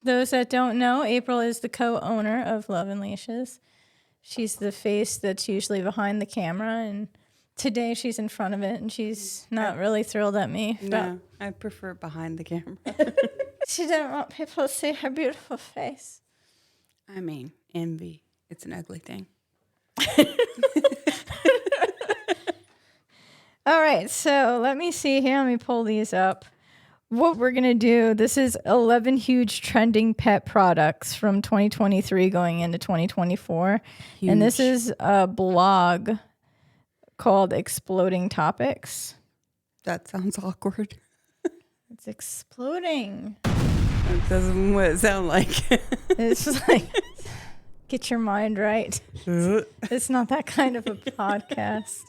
Those that don't know, April is the co-owner of Love and Leashes. She's the face that's usually behind the camera, and today she's in front of it, and she's not really thrilled at me. No, I prefer behind the camera. She didn't want people to see her beautiful face. I mean, envy. It's an ugly thing. All right, so let me see here. Let me pull these up. What we're going to do, this is 11 huge trending pet products from 2023 going into 2024. Huge. And this is a blog called Exploding Topics. That sounds awkward. It's exploding. That doesn't what it sound like. It's like, get your mind right. It's not that kind of a podcast.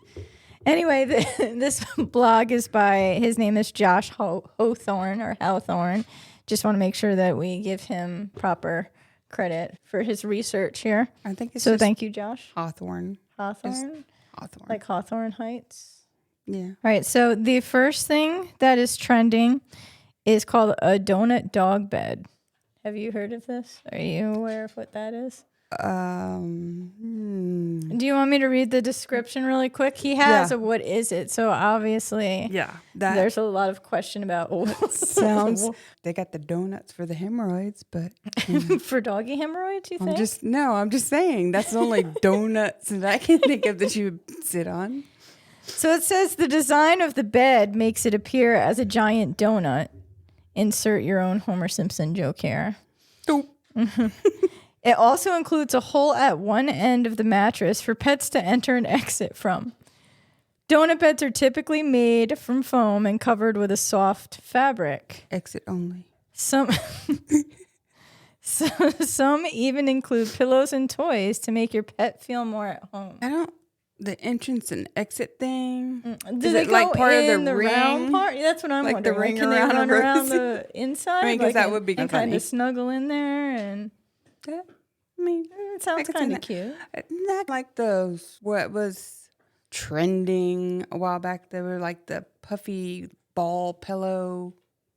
Anyway, this blog is by, his name is Josh Hawthorne or Hawthorne. Just want to make sure that we give him proper credit for his research here. I think it's so. just Thank you, Josh. Hawthorne. Hawthorne? Hawthorne. Like Hawthorne Heights? Yeah. All right, so the first thing that is trending is called a donut dog bed. Have you heard of this? Are you aware of what that is? Do you want me to read the description really quick? He has a what is it? So obviously, there's a lot of question about sounds. They got the donuts for the hemorrhoids, but for doggy hemorrhoids, you think? I'm just saying that's the only donuts that I can think of that you would sit on. So it says the design of the bed makes it appear as a giant donut. Insert your own Homer Simpson joke here. Dope. It also includes a hole at one end of the mattress for pets to enter and exit from. Donut beds are typically made from foam and covered with a soft fabric. Exit only. Some even include pillows and toys to make your pet feel more at home. The entrance and exit thing. Is it like part of the ring? Round part? That's what I'm like wondering. The ring can they run around the inside? I mean, because that would be and kind of snuggle in there and. It sounds kind of cute. Not like those, what was trending a while back. They were like the puffy ball pillow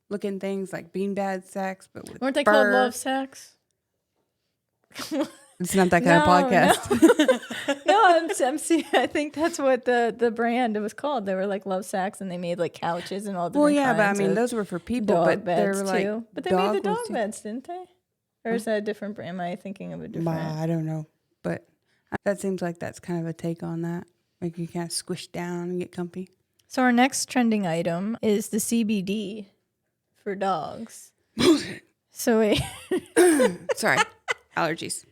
looking things, like beanbag sacks, but with weren't they fur. called love sacks? It's not that kind of podcast. No, I'm seeing. I think that's what the brand was called. They were like love sacks, and they made like couches and all the. Well, yeah, but I mean, those were for people, but they were like too. But they made the dog beds, didn't they? Or is that a different brand? Am I thinking of a different? I don't know. But that seems like that's kind of a take on that. Like you kind of squish down and get comfy. So our next trending item is the CBD for dogs. So sorry, allergies.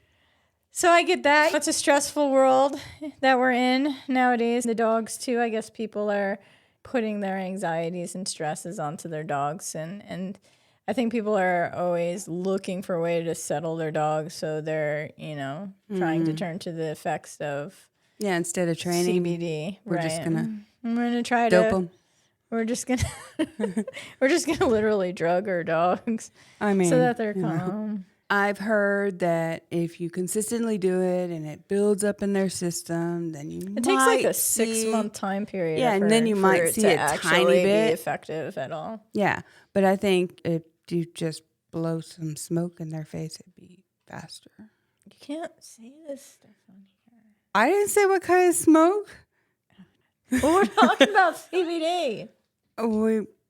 So I get that. It's a stressful world that we're in nowadays. The dogs too. I guess people are putting their anxieties and stresses onto their dogs, and I think people are always looking for a way to settle their dogs, so they're, trying to turn to the effects of instead of training CBD. We're just gonna try dope to. them. We're just gonna literally drug our dogs. I mean, so that they're calm. I've heard that if you consistently do it and it builds up in their system, then it takes like a 6-month time period. Yeah, and then you might see a tiny bit be effective at all. Yeah, but I think if you just blow some smoke in their face, it'd be faster. You can't say this stuff on here. I didn't say what kind of smoke. Well, we're talking about CBD.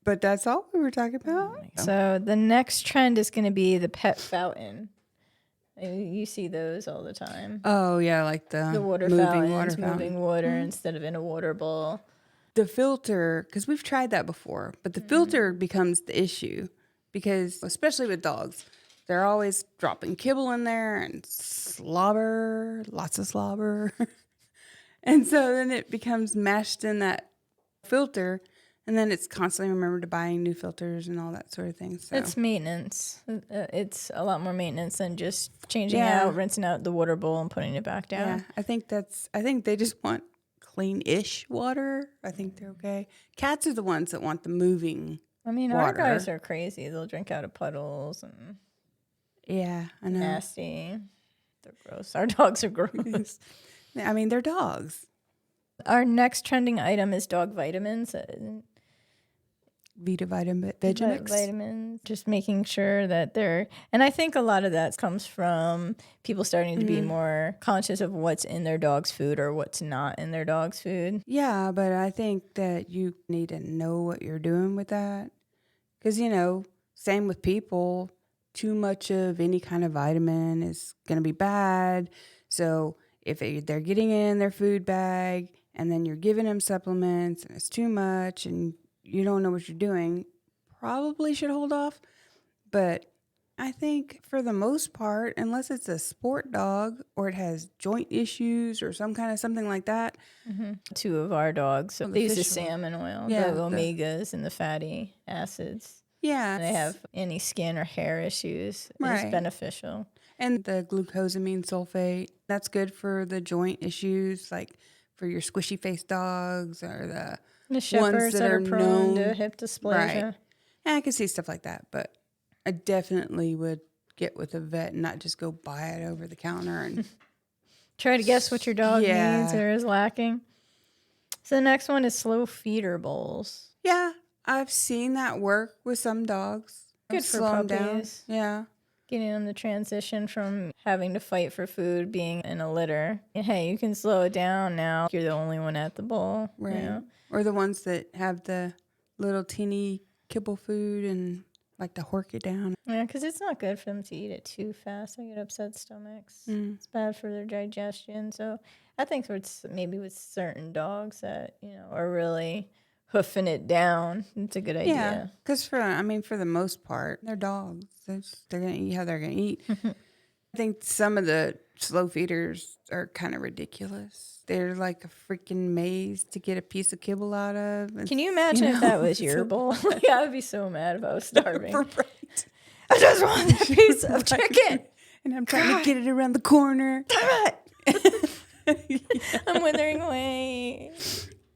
But that's all we were talking about. So the next trend is going to be the pet fountain. You see those all the time. Oh, yeah, like the water fountains, moving water instead of in a water bowl. The filter, because we've tried that before, but the filter becomes the issue because, especially with dogs, they're always dropping kibble in there and slobber, lots of slobber. And so then it becomes mashed in that filter. And then it's constantly remembered to buying new filters and all that sort of thing. So. It's maintenance. It's a lot more maintenance than just changing out, rinsing out the water bowl and putting it back down. Yeah, I think they just want clean-ish water. I think they're okay. Cats are the ones that want the moving water. Our guys are crazy. They'll drink out of puddles and yeah, I know. Nasty. They're gross. Our dogs are gross. I mean, they're dogs. Our next trending item is dog vitamins. Vitamix. Vitamins, just making sure that and I think a lot of that comes from people starting to be more conscious of what's in their dog's food or what's not in their dog's food. Yeah, but I think that you need to know what you're doing with that. Because, same with people, too much of any kind of vitamin is going to be bad. So if they're getting in their food bag and then you're giving them supplements and it's too much and you don't know what you're doing, probably should hold off. But I think for the most part, unless it's a sport dog or it has joint issues or something like that. Mm-hmm. 2 of our dogs, so they use the salmon oil, yeah, the omegas and the fatty acids. Yeah. And they have any skin or hair issues. Right. It's beneficial. And the glucosamine sulfate, that's good for the joint issues, like for your squishy face dogs or the shepherds that are prone to hip dysplasia. Right. And I can see stuff like that, but I definitely would get with a vet and not just go buy it over the counter and try to guess what your dog needs or is lacking. So the next one is slow feeder bowls. Yeah, I've seen that work with some dogs. Good for puppies. Yeah. Getting them the transition from having to fight for food, being in a litter. Hey, you can slow it down now. You're the only one at the bowl. Right. Or the ones that have the little teeny kibble food and like to hork it down. Yeah, because it's not good for them to eat it too fast. They get upset stomachs. It's bad for their digestion. So I think maybe with certain dogs that, are really hoofing it down, it's a good idea. Yeah, because for the most part, they're dogs. They're going to eat how they're going to eat. I think some of the slow feeders are kind of ridiculous. They're like a freaking maze to get a piece of kibble out of. Can you imagine if that was your bowl? I would be so mad if I was starving. Right. I just want that piece of chicken. And I'm trying to get it around the corner. I'm withering away.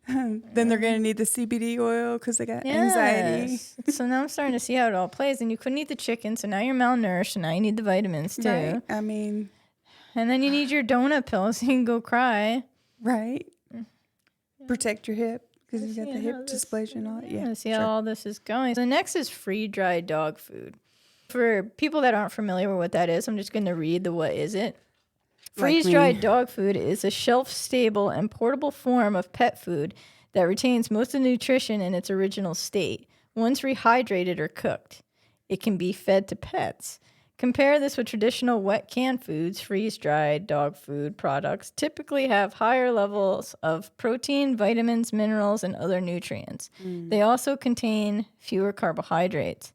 Then they're going to need the CBD oil because they got anxiety. So now I'm starting to see how it all plays. And you couldn't eat the chicken, so now you're malnourished, and now you need the vitamins too. Right. And then you need your donut pill so you can go cry. Right. Yeah. Protect your hip because you got the hip dysplasia and all that. Yeah. See how all this is going. So the next is free-dried dog food. For people that aren't familiar with what that is, I'm just going to read the what is it. Freeze-dried dog food is a shelf-stable and portable form of pet food that retains most of the nutrition in its original state, once rehydrated or cooked. It can be fed to pets. Compare this with traditional wet canned foods. Freeze-dried dog food products typically have higher levels of protein, vitamins, minerals, and other nutrients. They also contain fewer carbohydrates.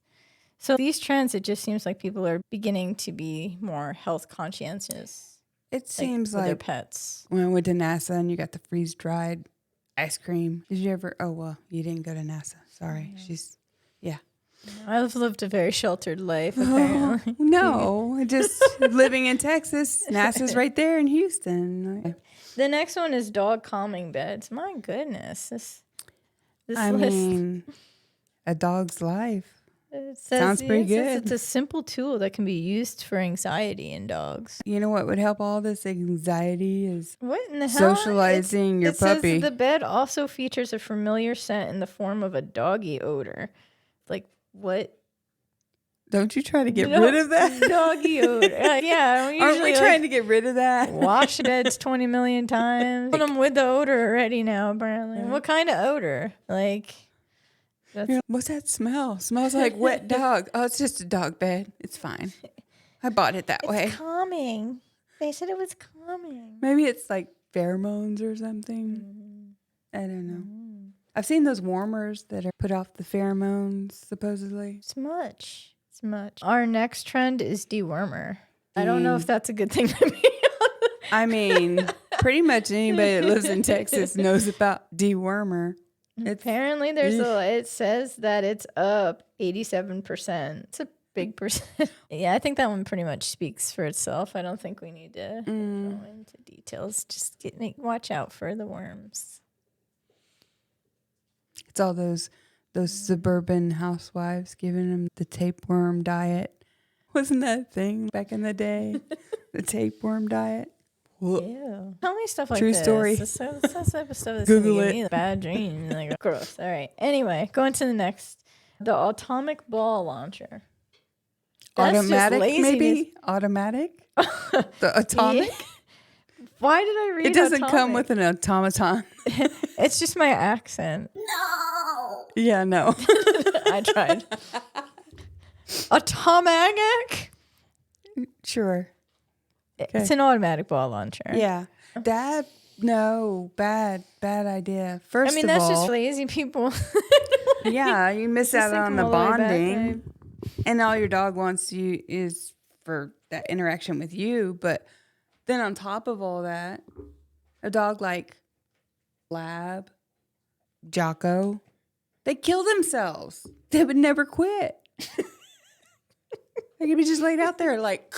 So these trends, it just seems like people are beginning to be more health conscientious. It seems like their pets. When I went to NASA and you got the freeze-dried ice cream. Did you ever? Oh, well, you didn't go to NASA. Sorry. Yeah. I've lived a very sheltered life, apparently. No, just living in Texas. NASA's right there in Houston. The next one is dog calming beds. My goodness. This I list. mean, a dog's life. It says, sounds pretty good. It's a simple tool that can be used for anxiety in dogs. You know what would help all this anxiety is what in the hell? Socializing your puppy. Says the bed also features a familiar scent in the form of a doggy odor. Like, what? Don't you try to get rid of that? Doggy odor. Yeah. Aren't we trying to get rid of that? Wash beds 20 million times. Put them with the odor already now, apparently. Yeah. What kind of odor? Like... What's that smell? Smells like wet dog. Oh, it's just a dog bed. It's fine. I bought it that way. It's calming. They said it was calming. Maybe it's like pheromones or something. I don't know. I've seen those warmers that are put off the pheromones, supposedly. It's much. Our next trend is dewormer. I don't know if that's a good thing to me. I mean, pretty much anybody that lives in Texas knows about dewormer. Apparently, it says that it's up 87%. It's a big percent. Yeah, I think that one pretty much speaks for itself. I don't think we need to go into details. Just watch out for the worms. It's all those suburban housewives giving them the tapeworm diet. Wasn't that a thing back in the day? The tapeworm diet. Ew. Tell me stuff like True this. story. This type of stuff that's Google gonna it. give me a bad dream. Like, gross. All right. Anyway, going to the next. The atomic ball launcher. That's Automatic, just laziness. maybe? Automatic? The atomic? Yeah. Why did I read It doesn't atomic? come with an automaton. It's just my accent. Yeah, no. I tried. Atomic? Sure. It's an automatic ball launcher. Yeah. Dad, no. Bad idea. First of that's all, just lazy people. yeah, you miss Just out think on I'm the all the way back, bonding. And all your dog wants you is for that interaction with you. But then on top of all that, a dog like Lab, Jocko, they kill themselves. They would never quit. They could be just laid out there like,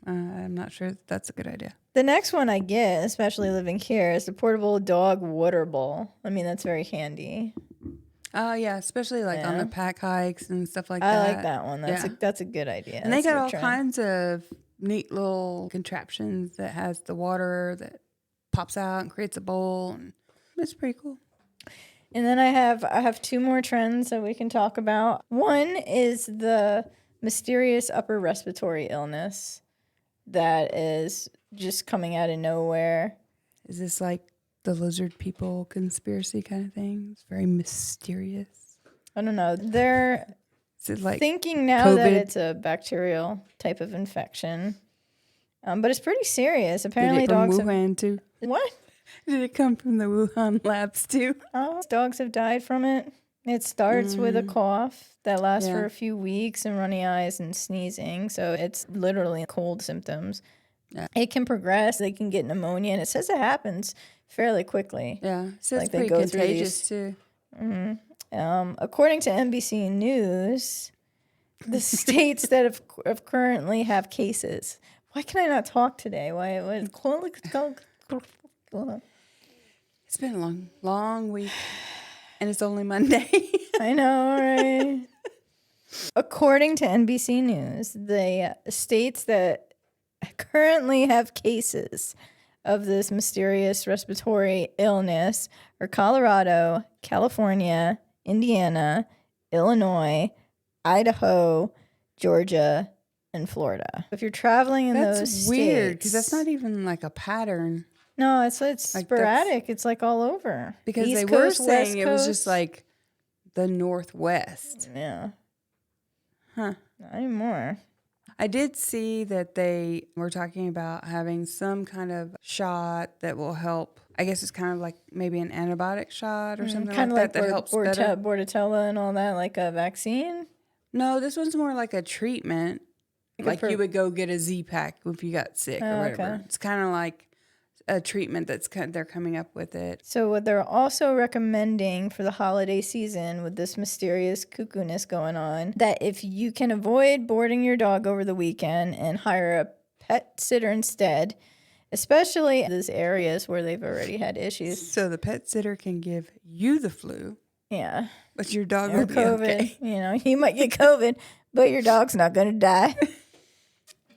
I'm not sure that's a good idea. The next one I get, especially living here, is the portable dog water bowl. I mean, that's very handy. Oh, yeah, especially like on the pack hikes and stuff like I that. like that one. That's a good idea. And they That's a got good all trend. kinds of neat little contraptions that has the water that pops out and creates a bowl. And it's pretty cool. And then I have two more trends that we can talk about. One is the mysterious upper respiratory illness that is just coming out of nowhere. Is this like the lizard people conspiracy kind of thing? It's very mysterious. I don't know. They're Is it like thinking now that it's a bacterial type of infection. But it's pretty serious. Apparently did it from dogs Wuhan too? What? Did it come from the Wuhan labs too? Oh, dogs have died from it. It starts with a cough that lasts for a few weeks and runny eyes and sneezing. So it's literally cold symptoms. Yeah. It can progress. They can get pneumonia. And it says it happens fairly quickly. Yeah, so it's Like, they pretty go through contagious too. According to NBC News, the states that have currently have cases. Why can I not talk today? Why? It's been a long week, and it's only Monday. I know, right? According to NBC News, the states that currently have cases of this mysterious respiratory illness are Colorado, California, Indiana, Illinois, Idaho, Georgia, and Florida. If you're traveling in those That's states, weird because that's not even like a pattern. No, it's Like, sporadic. It's like all over. Because East they were Coast, saying West it was Coast. just like the Northwest. Yeah. Huh. Not anymore. I did see that they were talking about having some kind of shot that will help. I guess it's kind of like maybe an antibiotic shot or something Kind of like that helps better. Bordetella and all that, like a vaccine. No, this one's more like a treatment. Like you would go get a Z-Pack if you got sick or whatever. Okay. It's kind of like a treatment they're coming up with it. So what they're also recommending for the holiday season with this mysterious cuckoo-ness going on, that if you can avoid boarding your dog over the weekend and hire a pet sitter instead, especially in those areas where they've already had issues. So the pet sitter can give you the flu, Yeah. but your dog Or will be COVID. okay. You know, you might get COVID, but your dog's not going to die.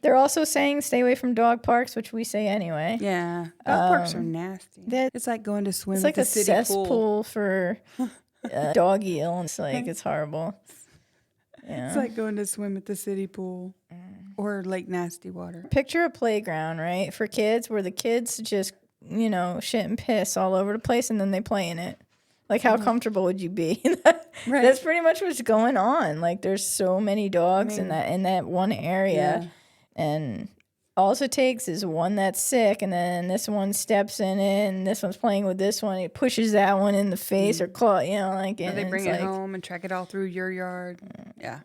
They're also saying stay away from dog parks, which we say anyway. Yeah, dog parks are nasty. It's like going to swim It's at like the a city cesspool pool. for doggy illness. Like, it's horrible. Yeah. It's like going to swim at the city pool or Lake Nasty Water. Picture a playground, right, for kids where the kids just, shit and piss all over the place and then they play in it. Like, how comfortable would you be? Right. That's pretty much what's going on. Like, there's so many dogs in that one area. Yeah. And all it takes is one that's sick, and then this one steps in it, and this one's playing with this one. It pushes that one in the face or claw, like. Or And they bring it's it like, home and track it all through your yard. Yeah.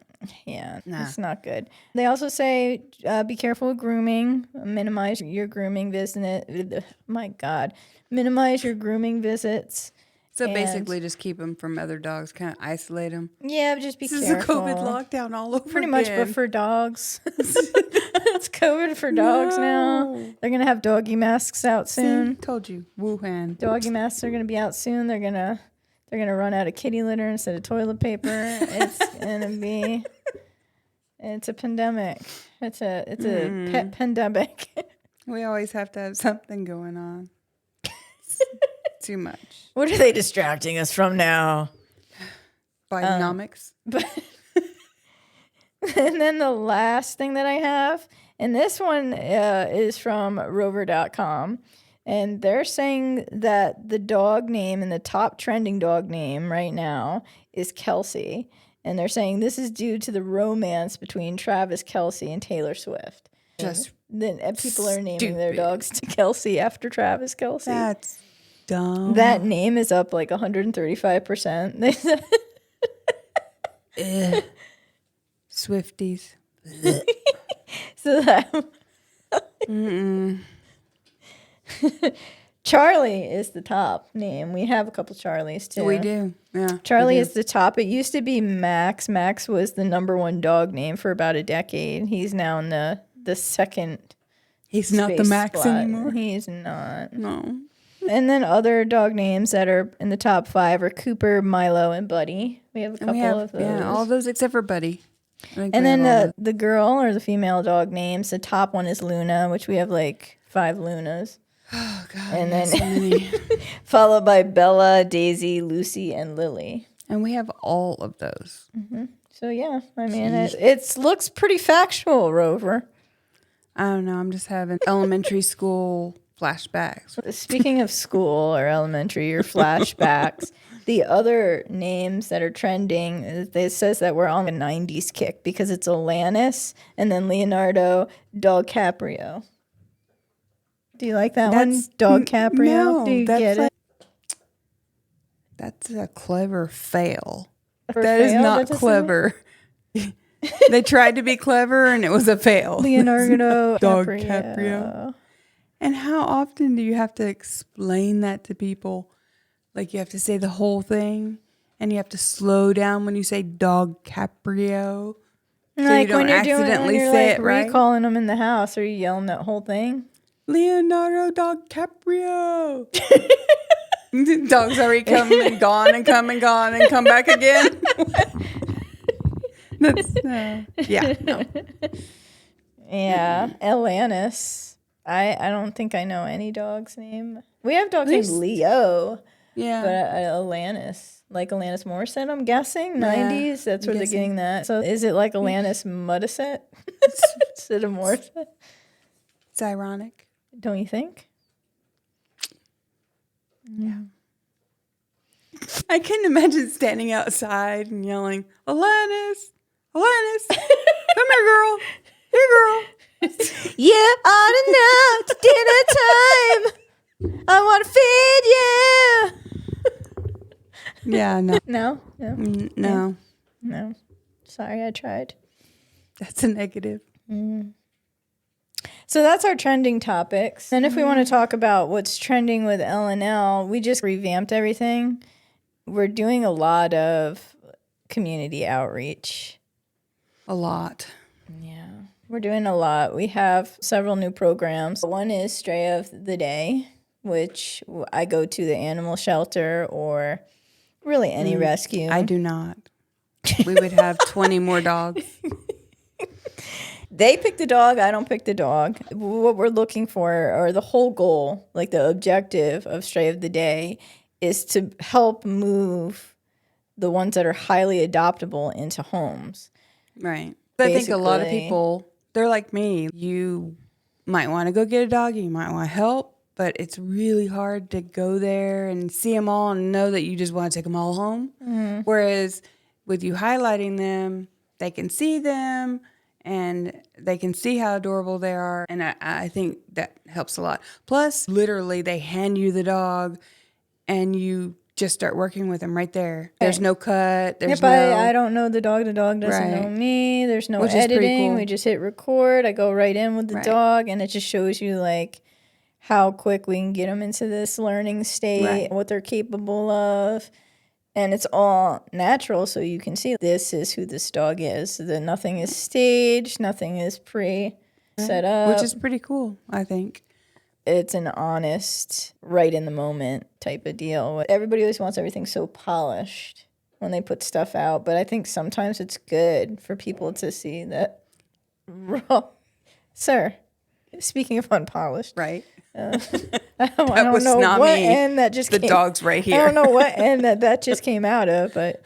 Yeah, Nah. it's not good. They also say be careful with grooming. Minimize your grooming visit. My God, minimize your grooming visits. So And- basically just keep them from other dogs, kind of isolate them. Yeah, but just be This careful. is a COVID lockdown all over Pretty much, but for dogs. It's COVID for dogs now. They're going to have doggy masks out soon. See, told you, Wuhan. Doggy masks are going to be out soon. They're going to run out of kitty litter instead of toilet paper. It's going to be it's a pandemic. It's a pet pandemic. We always have to have something going on. Too much. What are they distracting us from now? Bidenomics. And then the last thing that I have, and this one is from rover.com, and they're saying that the dog name and the top trending dog name right now is Kelsey. And they're saying this is due to the romance between Travis Kelce and Taylor Swift. Just then people are naming their dogs to Kelsey after Travis Kelce. That's dumb. That name is up like 135%. They said. Swifties. So that Charlie is the top name. We have a couple Charlies too. We do. Yeah. Charlie is the top. It used to be Max. Max was the number one dog name for about a decade. He's now in the second. He's not the Max spot. anymore. He's not. No. And then other dog names that are in the top 5 are Cooper, Milo, and Buddy. We have a couple of those. Yeah, all those except for Buddy. And then the girl or the female dog names, the top one is Luna, which we have like 5 Lunas. Oh, God. And then followed by Bella, Daisy, Lucy, and Lily. And we have all of those. Mm-hmm. So, yeah, I mean, it looks pretty factual, Rover. I don't know. I'm just having elementary school flashbacks. Speaking of school or elementary or flashbacks, the other names that are trending, it says that we're on a 90s kick because it's Alanis and then Leonardo DiCaprio. Do you like that one? Dog Caprio? No, Do you get it? That's a clever fail. For That is fail? not That clever. They tried to be clever and it was a fail. Leonardo Dog DiCaprio. Caprio. And how often do you have to explain that to people? Like you have to say the whole thing and you have to slow down when you say Dog Caprio. So Like you don't when you're doing accidentally when you're say like it right. recalling them in the house, are you yelling that whole thing? Leonardo Dog Caprio. Dog's already come and gone and come and gone and come back again. That's yeah. No. Yeah, Alanis. I don't think I know any dog's name. We have dogs named Leo, Yeah. but Alanis, like Alanis Morissette, I'm guessing. 90s, that's where they're getting that. So is it like Alanis Morissette instead of Morissette? It's ironic. Don't you think? Yeah. I couldn't imagine standing outside and yelling, Alanis, Alanis, come here, girl. Here, girl. Yeah, on and out to dinner time. I want to feed you. Yeah, no. No? No. No. Sorry, I tried. That's a negative. So that's our trending topics. And if we want to talk about what's trending with LNL, we just revamped everything. We're doing a lot of community outreach. A lot. Yeah, we're doing a lot. We have several new programs. One is Stray of the Day, which I go to the animal shelter or really any rescue. I do not. We would have 20 more dogs. They pick the dog. I don't pick the dog. What we're looking for, or the whole goal, like the objective of Stray of the Day, is to help move the ones that are highly adoptable into homes. Right. I think a lot of people, they're like me. You might want to go get a dog. You might want to help. But it's really hard to go there and see them all and know that you just want to take them all home. Mm-hmm. Whereas with you highlighting them, they can see them. And they can see how adorable they are. And I think that helps a lot. Plus, literally, they hand you the dog and you just start working with them right there. There's no cut. There's I don't know the dog. The dog doesn't know me. There's no editing. Cool. We just hit record. I go right in with the dog. And it just shows you, like, how quick we can get them into this learning state, what they're capable of. And it's all natural, so you can see this is who this dog is. That nothing is staged, nothing is pre-set up. Which is pretty cool, I think. It's an honest, right in the moment type of deal. Everybody always wants everything so polished when they put stuff out, but I think sometimes it's good for people to see that raw. Sir, speaking of unpolished. Right. I don't know what end that just came. The dog's right here. I don't know what end that just came out of, but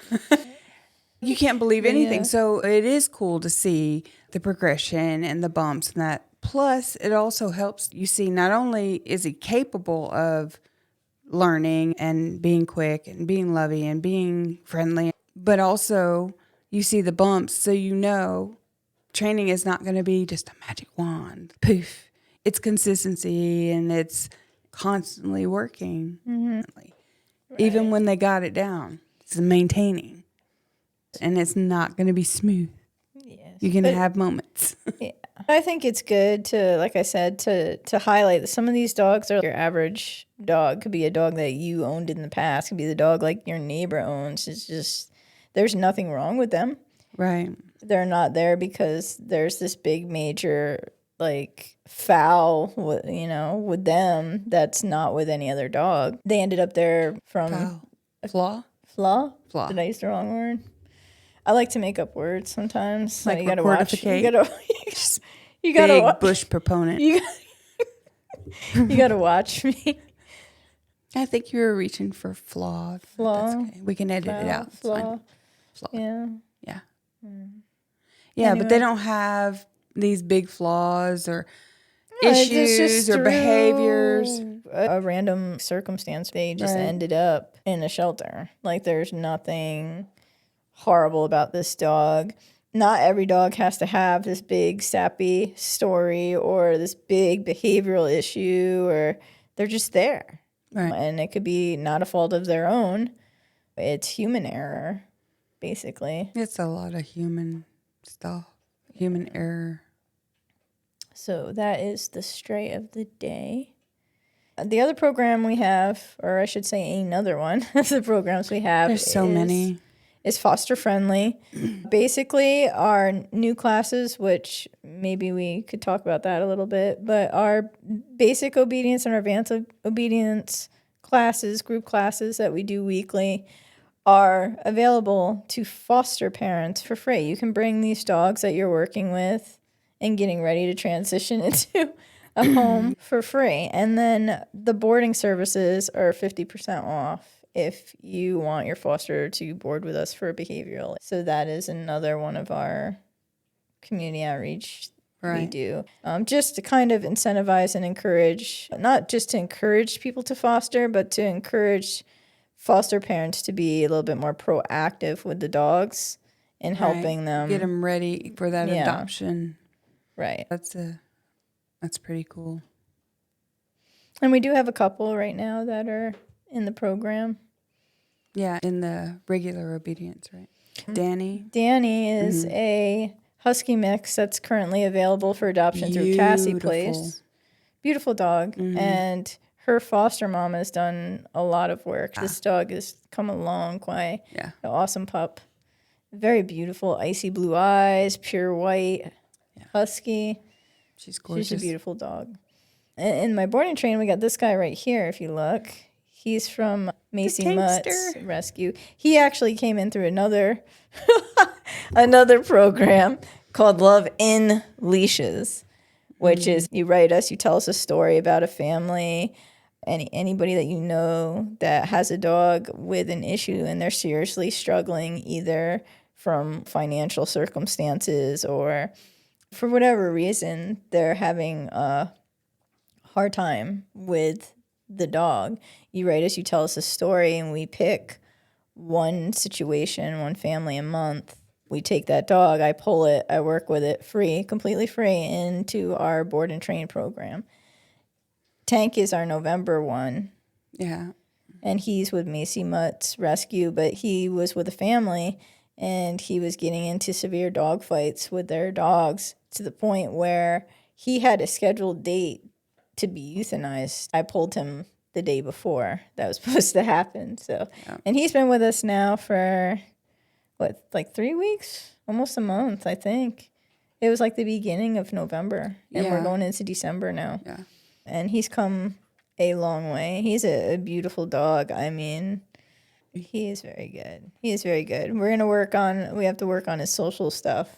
You can't believe anything. Yeah. So it is cool to see the progression and the bumps and that. Plus, it also helps you see not only is he capable of learning and being quick and being lovey and being friendly, but also you see the bumps, so you know training is not going to be just a magic wand. Poof. It's consistency and it's constantly working. Even when they got it down, it's maintaining. And it's not going to be smooth. Yes. You're going to have moments. Yeah. I think it's good to, like I said, to highlight that some of these dogs are your average dog. Could be a dog that you owned in the past. Could be the dog like your neighbor owns. It's just, there's nothing wrong with them. Right. They're not there because there's this big major like foul, with them that's not with any other dog. They ended up there from Flaw? Flaw? Flaw. Did I use the wrong word? I like to make up words sometimes. So Like you gotta watch. recordificate? You gotta Big watch. Bush proponent. You gotta watch me. I think you were reaching for flaw. Flaw. That's okay. We can edit it out. It's Flaw. fine. Flaw. Yeah. Yeah. Yeah, Anyway. but they don't have these big flaws or It's issues just or through behaviors. A random circumstance. They just ended up in a shelter. Like there's nothing horrible about this dog. Not every dog has to have this big sappy story or this big behavioral issue, or they're just there. Right. And it could be not a fault of their own. It's human error, basically. It's a lot of human stuff, human error. So that is the stray of the day. The other program we have, or I should say another one of the programs we have. There's so many. Is foster friendly. Basically, our new classes, which maybe we could talk about that a little bit, but our basic obedience and our advanced obedience classes, group classes that we do weekly, are available to foster parents for free. You can bring these dogs that you're working with and getting ready to transition into a home for free. And then the boarding services are 50% off if you want your foster to board with us for behavioral. So that is another one of our community outreach we do. Just to kind of incentivize and encourage, not just to encourage people to foster, but to encourage foster parents to be a little bit more proactive with the dogs and helping them. Get them ready for that adoption. Right. That's pretty cool. And we do have a couple right now that are in the program. Yeah, in the regular obedience, right? Danny is a husky mix that's currently available for adoption through Cassie Place. Beautiful dog. And her foster mom has done a lot of work. This dog has come a long way. Yeah. An awesome pup. Very beautiful, icy blue eyes, pure white, husky. She's gorgeous. She's a beautiful dog. In my boarding train, we got this guy right here, if you look. He's from Macy Mutt's rescue. He actually came in through another program called Love in Leashes, which is you write us, you tell us a story about a family, anybody that you know that has a dog with an issue and they're seriously struggling either from financial circumstances or for whatever reason they're having a hard time with the dog. You write us, you tell us a story, and we pick one situation, one family a month. We take that dog, I pull it, I work with it free, completely free, into our board and train program. Tank is our November one. Yeah. And he's with Macy Mutt's rescue, but he was with a family, and he was getting into severe dog fights with their dogs to the point where he had a scheduled date to be euthanized. I pulled him the day before that was supposed to happen. So, and he's been with us now for like 3 weeks, almost a month, I think. It was like the beginning of November, and we're going into December now. Yeah. And he's come a long way. He's a beautiful dog. I mean, he is very good. He is very good. We have to work on his social stuff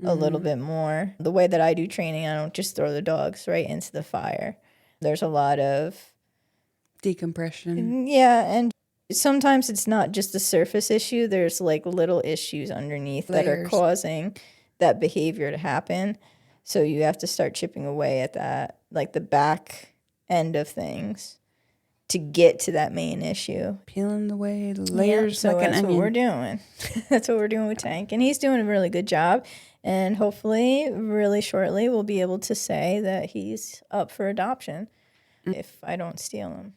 a little bit more. The way that I do training, I don't just throw the dogs right into the fire. There's a lot of decompression. Yeah, and Sometimes it's not just a surface issue. There's like little issues underneath that are Layers. causing that behavior to happen. So you have to start chipping away at that, like the back end of things, to get to that main issue. Peeling away the layers So like an that's onion. what we're doing. That's what we're doing with Tank. And he's doing a really good job. And hopefully, really shortly, we'll be able to say that he's up for adoption if I don't steal him.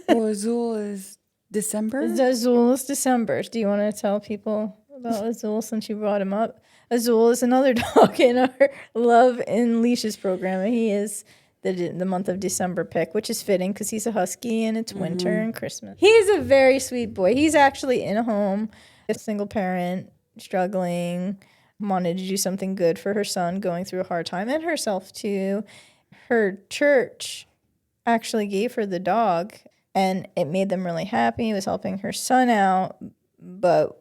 Well, Azul is December? Azul is December. Do you want to tell people about Azul since you brought him up? Azul is another dog in our Love in Leashes program. And he is the month of December pick, which is fitting because he's a husky and it's winter and Christmas. He's a very sweet boy. He's actually in a home, a single parent, struggling, wanted to do something good for her son going through a hard time and herself too. Her church actually gave her the dog and it made them really happy. It was helping her son out. But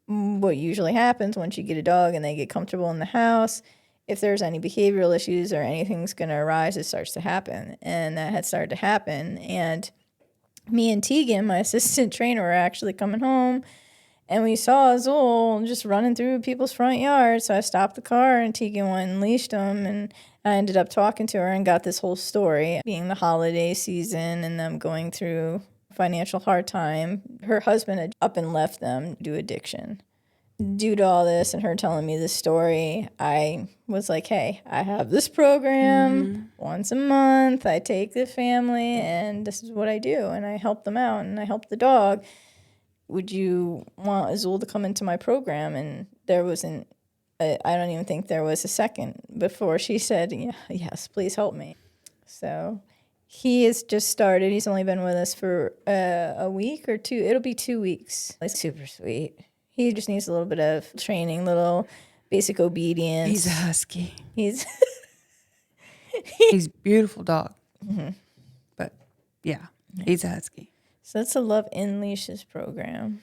what usually happens once you get a dog and they get comfortable in the house, if there's any behavioral issues or anything's going to arise, it starts to happen. And that had started to happen. And me and Tegan, my assistant trainer, were actually coming home. And we saw Azul just running through people's front yard. So I stopped the car and Tegan went and leashed him. And I ended up talking to her and got this whole story, being the holiday season and them going through financial hard time. Her husband had up and left them due to addiction. Due to all this and her telling me this story, I was like, hey, I have this program once a month. I take the family and this is what I do. And I help them out and I help the dog. Would you want Azul to come into my program? And there wasn't, I don't even think there was a second before she said, yeah, yes, please help me. So he has just started. He's only been with us for a week or two. It'll be 2 weeks. It's super sweet. He just needs a little bit of training, little basic obedience. He's a husky. He's He's a beautiful dog. But yeah, he's a husky. So that's a Love in Leashes program.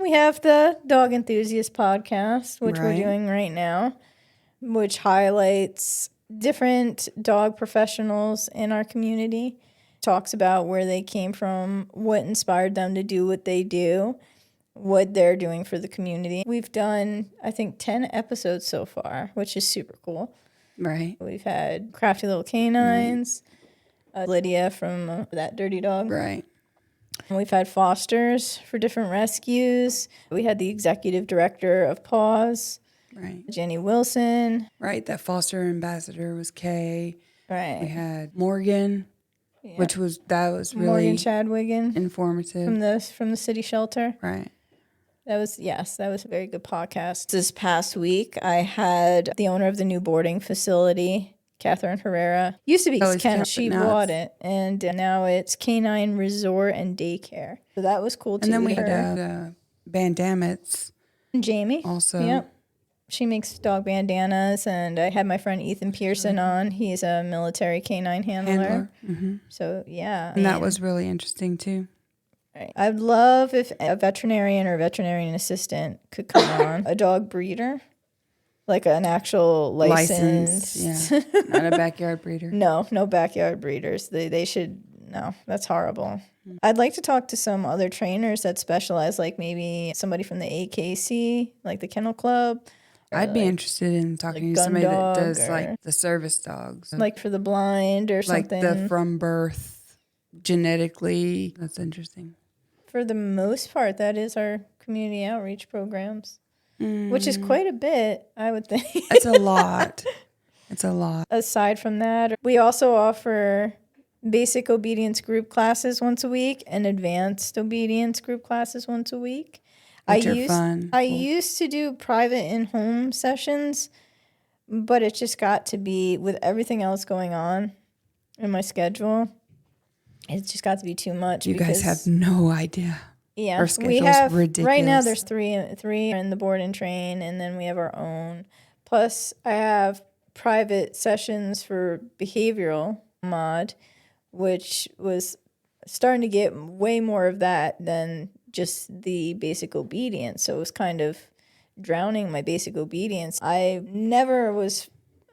We have the Dog Enthusiast Podcast, which we're doing right now, which highlights different dog professionals in our community. Talks about where they came from, what inspired them to do what they do, what they're doing for the community. We've done, I think, 10 episodes so far, which is super cool. Right. We've had Crafty Little Canines, Lydia from That Dirty Dog. Right. We've had fosters for different rescues. We had the executive director of Paws, Right. Jenny Wilson. Right. That foster ambassador was Kay. Right. We had Morgan, that was really Morgan Chadwigan informative. from the city shelter. Right. That was a very good podcast. This past week, I had the owner of the new boarding facility, Catherine Herrera. Used to be Ken. She bought it, and now it's Canine Resort and Daycare. So that was cool too. And then we had Bandamets. And Jamie Also. Yep. She makes dog bandanas, and I had my friend Ethan Pearson on. He's a military canine handler. Mm-hmm. So yeah, And that was really interesting too. Right. I'd love if a veterinarian or veterinarian assistant could come on. A dog breeder, like an actual licensed. Yeah. Not a backyard breeder. No backyard breeders. They should, no, that's horrible. I'd like to talk to some other trainers that specialize, like maybe somebody from the AKC, like the Kennel Club. I'd be interested in talking to somebody that does like the service dogs. Like for the blind or something. Like the from birth genetically. That's interesting. For the most part, that is our community outreach programs, which is quite a bit, I would think. It's a lot. It's a lot. Aside from that, we also offer basic obedience group classes once a week and advanced obedience group classes once a week. Which are fun. I used to do private in-home sessions, but it just got to be, with everything else going on in my schedule, it just got to be too much. You guys have no idea. Yeah, our schedule's we have ridiculous. Right now. There's three in the board and train, and then we have our own. Plus, I have private sessions for behavioral mod, which was starting to get way more of that than just the basic obedience. So it was kind of drowning my basic obedience. I never was,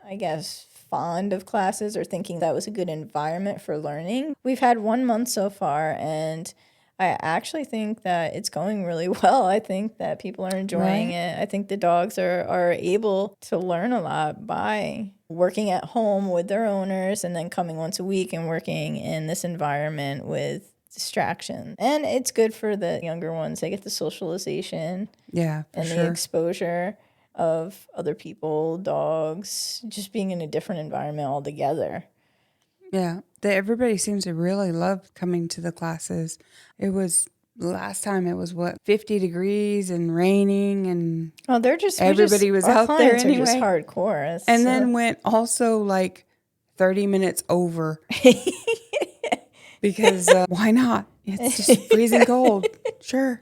I guess, fond of classes or thinking that was a good environment for learning. We've had 1 month so far, and I actually think that it's going really well. I think that people are enjoying it. I think the dogs are able to learn a lot by working at home with their owners and then coming once a week and working in this environment with distraction. And it's good for the younger ones. They get the socialization Yeah, for and the sure. exposure of other people, dogs, just being in a different environment altogether. Yeah, everybody seems to really love coming to the classes. It was last time it was 50 degrees and raining, and Oh, they're just everybody was our out there clients are just anyway. hardcore. It's, And then went also like 30 minutes over because why not? It's just freezing cold. Sure.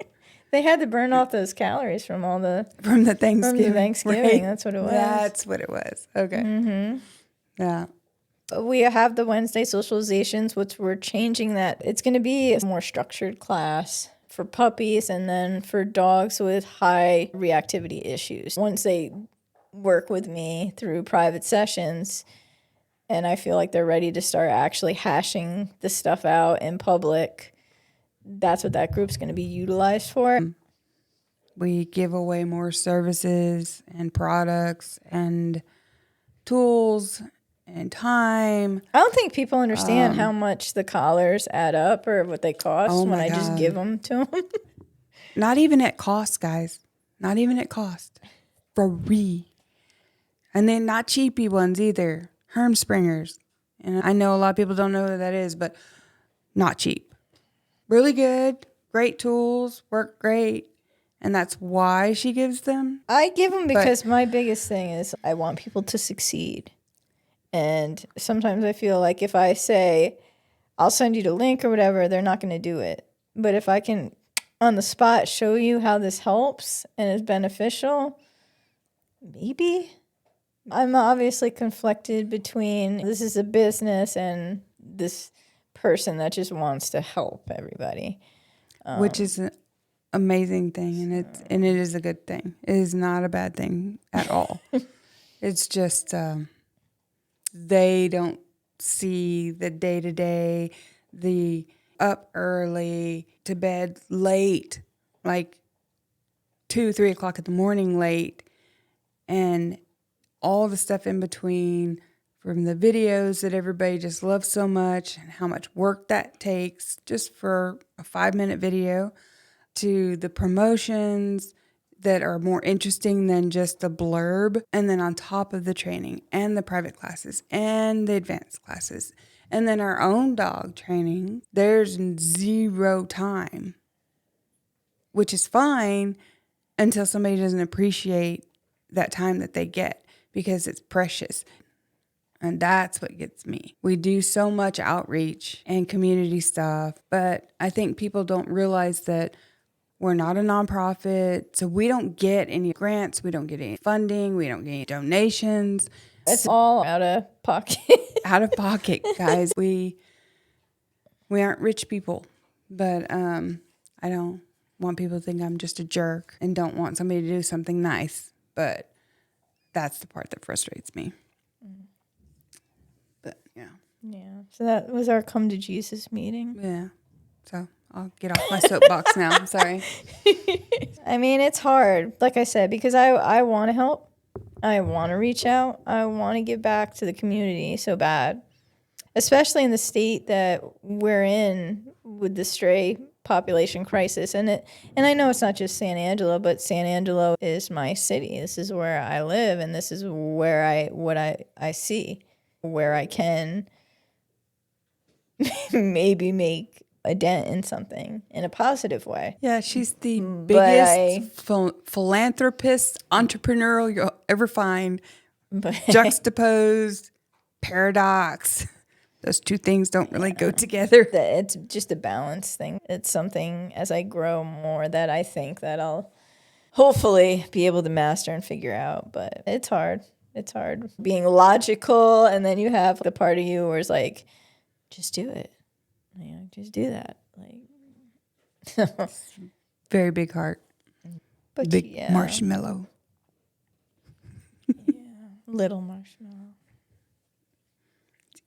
they had to burn off those calories from all the From the Thanksgiving. Thanksgiving. Right? That's what it was. That's what it was. Okay. Yeah. We have the Wednesday socializations, which we're changing that. It's going to be a more structured class for puppies and then for dogs with high reactivity issues. Once they work with me through private sessions, and I feel like they're ready to start actually hashing the stuff out in public, that's what that group's going to be utilized for. We give away more services and products and tools and time. I don't think people understand how much the collars add up or what they cost Oh when my I just God. give them to them. Not even at cost, guys. Not even at cost. Free. And then not cheapy ones either. Hermspringers. And I know a lot of people don't know what that is, but not cheap. Really good. Great tools. Work great. And that's why she gives them. I give them because my biggest thing is I want people to succeed. And sometimes I feel like if I say, I'll send you the link or whatever, they're not going to do it. But if I can, on the spot, show you how this helps and is beneficial, maybe. I'm obviously conflicted between this is a business and this person that just wants to help everybody. Which is an amazing thing. And it is a good thing. It is not a bad thing at all. It's just they don't see the day-to-day, the up early, to bed late, like 2, 3 o'clock in the morning late, and all the stuff in between, from the videos that everybody just loves so much and how much work that takes just for a 5-minute video, to the promotions that are more interesting than just a blurb. And then on top of the training and the private classes and the advanced classes and then our own dog training, there's 0 time, which is fine until somebody doesn't appreciate that time that they get because it's precious. And that's what gets me. We do so much outreach and community stuff, but I think people don't realize that we're not a nonprofit, so we don't get any grants, we don't get any funding, we don't get any donations. It's all out of pocket. Out of pocket, guys. We aren't rich people, but I don't want people to think I'm just a jerk and don't want somebody to do something nice. But that's the part that frustrates me. But yeah. Yeah. So that was our Come to Jesus meeting. Yeah. So I'll get off my soapbox now. I'm sorry. I mean, it's hard, like I said, because I want to help. I want to reach out. I want to give back to the community so bad, especially in the state that we're in with the stray population crisis. And I know it's not just San Angelo, but San Angelo is my city. This is where I live, and this is where I see where I can maybe make a dent in something in a positive way. Yeah, she's the biggest philanthropist, entrepreneur you'll ever find. Juxtaposed, paradox. Those two things don't really go together. It's just a balance thing. It's something as I grow more that I think that I'll hopefully be able to master and figure out. But it's hard. It's hard being logical, and then you have the part of you where it's like, just do it. You know, just do that. Like, very big heart, but big marshmallow. Yeah, little marshmallow.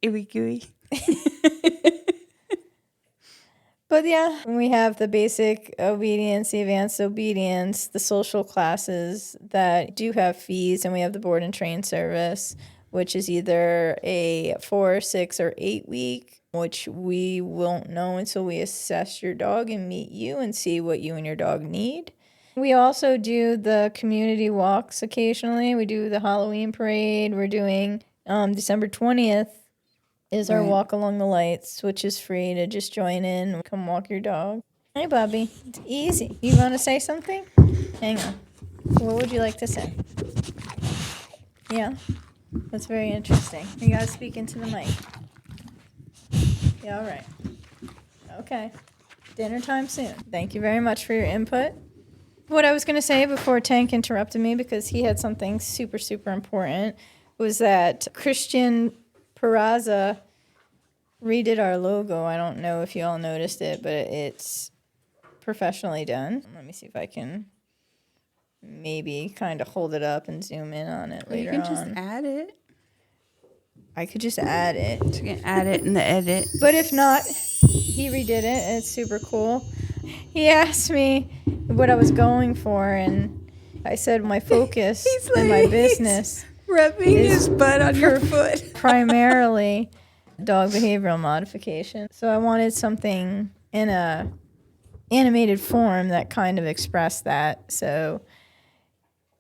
Ooey gooey. But yeah, we have the basic obedience, the advanced obedience, the social classes that do have fees, and we have the board and train service, which is either a 4, 6, or 8 week, which we won't know until we assess your dog and meet you and see what you and your dog need. We also do the community walks occasionally. We do the Halloween parade. We're doing December 20th is our walk along the lights, which is free to just join in. Come walk your dog. Hey, Bobby. It's easy. You want to say something? Hang on. What would you like to say? Yeah? That's very interesting. You got to speak into the mic. Yeah, all right. Okay. Dinner time soon. Thank you very much for your input. What I was going to say before Tank interrupted me, because he had something super, super important, was that Christian Peraza redid our logo. I don't know if you all noticed it, but it's professionally done. Let me see if I can maybe kind of hold it up and zoom in on it later on. You can just add it. I could just add it. You can add it in the edit. But if not, he redid it. It's super cool. He asked me what I was going for, and I said my focus in my business rubbing his butt on your foot. Primarily dog behavioral modification. So I wanted something in a animated form that kind of expressed that. So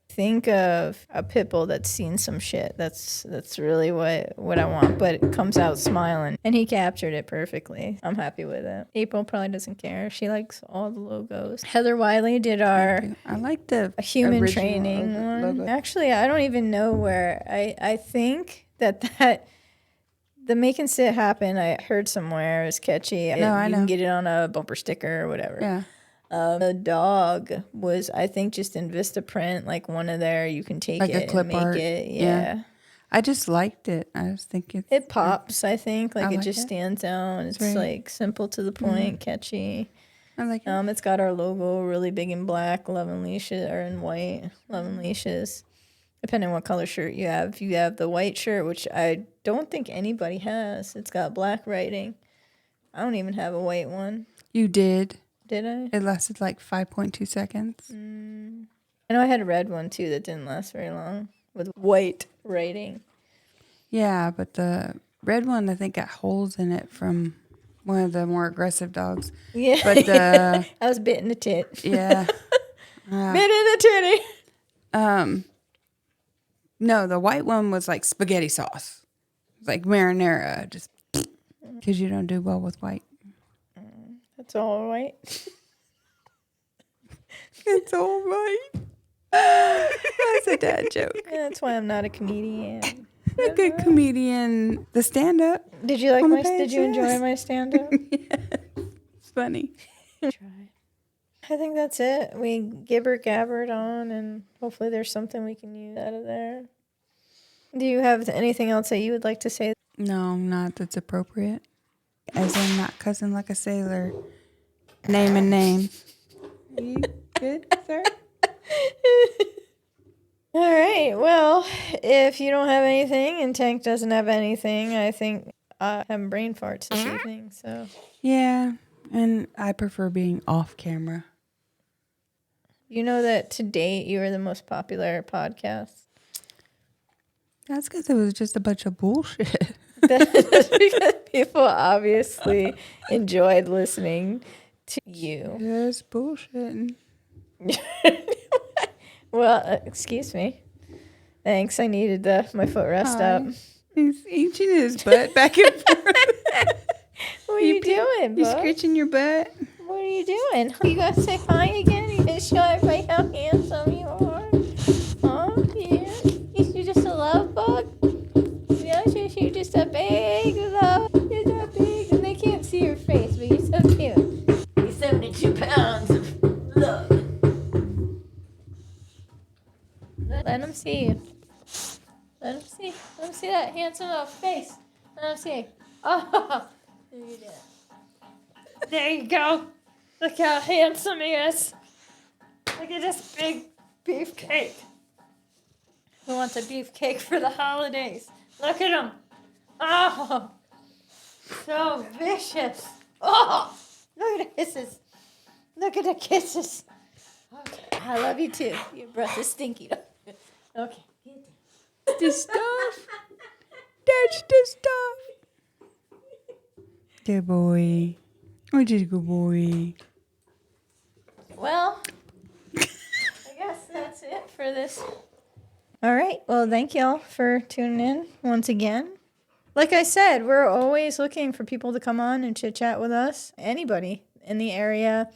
think of a pit bull that's seen some shit. That's really what I want, but it comes out smiling. And he captured it perfectly. I'm happy with it. April probably doesn't care. She likes all the logos. Heather Wiley did I like the human training one. Logo. Actually, I don't even know where. I think that the Make and Sit Happen, I heard somewhere, is catchy. I know. You can get it on a bumper sticker or whatever. Yeah. The dog was, I think, just in Vistaprint, like one of their, you can take like it a clip and make art. it. Yeah. I just liked it. I was thinking. It pops, I think. Like, I it like just stands out. It's like simple to the point, catchy. I like it. It's got our logo really big in black, 11 leashes, or in white, 11 leashes. Depending on what color shirt you have. If you have the white shirt, which I don't think anybody has, it's got black writing. I don't even have a white one. You did. Did I? It lasted like 5.2 seconds. I know I had a red one too that didn't last very long with white writing. Yeah, but the red one I think got holes in it from one of the more aggressive dogs. Yeah, but I was bit in the tit. Yeah, bit in the titty. No, the white one was like spaghetti sauce, like marinara, just because you don't do well with white. That's all white. It's all white. That's a dad joke. Yeah, that's why I'm not a comedian. A good comedian. The stand-up. Did you like Did you enjoy my stand-up? Yeah, it's funny. I think that's it. We gibber-gabbered on, and hopefully there's something we can use out of there. Do you have anything else that you would like to say? No, not that's appropriate. As in not cussing like a sailor. Name and name. Are you good, sir? All right. Well, if you don't have anything and Tank doesn't have anything, I think I have brain farts this evening. So yeah, and I prefer being off camera. You know that to date you are the most popular podcast. That's because it was just a bunch of bullshit. That's because people obviously enjoyed listening to you. Just bullshitting. Well, excuse me. Thanks. I needed my footrest up. He's inching his butt back and forth. What are you doing, You scratching your butt? What are you doing? You gotta say hi again? You gotta show everybody how handsome you are? Huh? Yeah? You're just a love bug? Yeah, you're just a big love. You're so big. And they can't see your face, but you're so cute. You're 72 pounds of love. Let them see you. Let them see. Let them see that handsome little face. Let them see. Oh, you did it. There you go. Look how handsome he is. Look at this big beefcake. Who wants a beefcake for the holidays? Look at him. Oh, so vicious. Oh, look Look at the kisses. Look at the kisses. Okay. I love you too. Your breath is stinky. Okay. The stuff. That's the stuff. Good boy. Oh, just a good boy. Well, I guess that's it for this. All right. Well, thank y'all for tuning in once again. Like I said, we're always looking for people to come on and chit chat with us. Anybody in the area.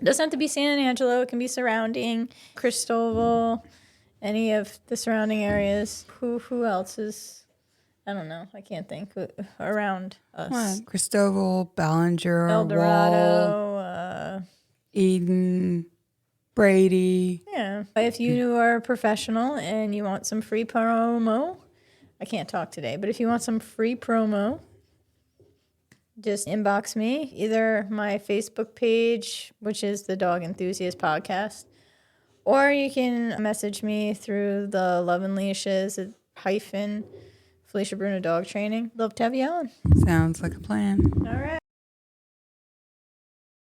It doesn't have to be San Angelo. It can be surrounding Cristobal, any of the surrounding areas. Who else is? I don't know. I can't think around us. What? Cristobal, Ballinger, El Wall, Dorado. Eden, Brady. Yeah. If you are a professional and you want some free promo, I can't talk today, but if you want some free promo, just inbox me, either my Facebook page, which is the Dog Enthusiast Podcast, or you can message me through the Love and Leashes _ Felicia Bruno Dog Training. Love to have you on. Sounds like a plan. All right.